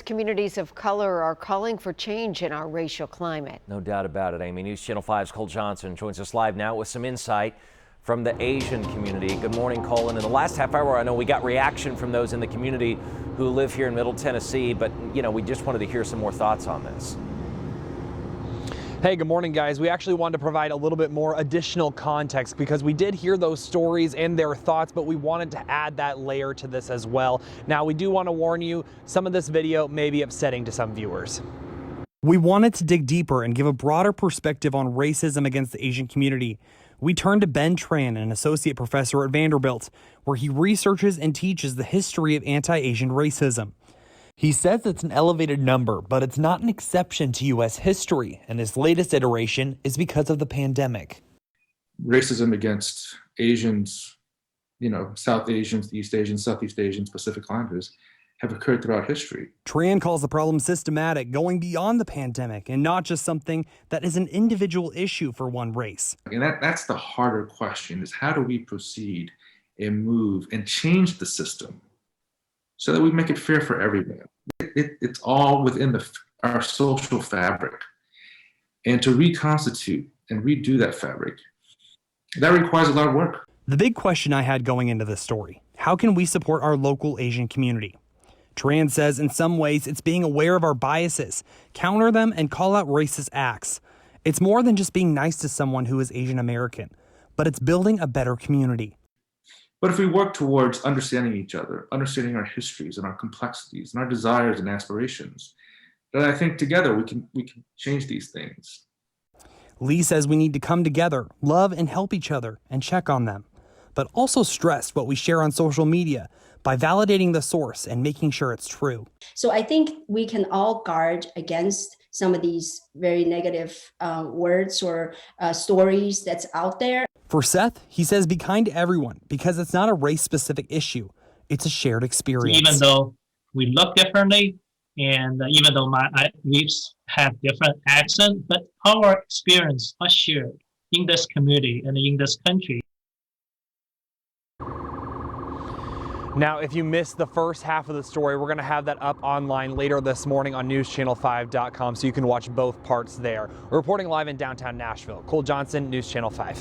Communities of color are calling for change in our racial climate. No doubt about it, Amy. News Channel 5's Cole Johnson joins us live now with some insight from the Asian community. Good morning, Colin. In the last half hour, I know we got reaction from those in the community who live here in Middle Tennessee, but we just wanted to hear some more thoughts on this. Hey, good morning, guys. We actually wanted to provide a little bit more additional context because we did hear those stories and their thoughts, but we wanted to add that layer to this as well. Now, we do want to warn you, some of this video may be upsetting to some viewers. We wanted to dig deeper and give a broader perspective on racism against the Asian community. We turned to Ben Tran, an associate professor at Vanderbilt, where he researches and teaches the history of anti-Asian racism. He says it's an elevated number, but it's not an exception to U.S. history, and this latest iteration is because of the pandemic. Racism against Asians, South Asians, East Asians, Southeast Asians, Pacific Islanders have occurred throughout history. Tran calls the problem systematic, going beyond the pandemic, and not just something that is an individual issue for one race. And that's the harder question, is how do we proceed and move and change the system so that we make it fair for everyone? It's all within our social fabric. And to reconstitute and redo that fabric, that requires a lot of work. The big question I had going into this story, how can we support our local Asian community? Tran says in some ways it's being aware of our biases, counter them, and call out racist acts. It's more than just being nice to someone who is Asian American, but it's building a better community. But if we work towards understanding each other, understanding our histories and our complexities and our desires and aspirations, then I think together we can change these things. Lee says we need to come together, love and help each other, and check on them, but also stress what we share on social media by validating the source and making sure it's true. So I think we can all guard against some of these very negative words or stories that's out there. For Seth, he says be kind to everyone because it's not a race-specific issue. It's a shared experience. Even though we look differently, and even though we have different accents, but our experience are shared in this community and in this country. Now, if you missed the first half of the story, we're going to have that up online later this morning on NewsChannel5.com, so you can watch both parts there. We're reporting live in downtown Nashville. Cole Johnson, News Channel 5.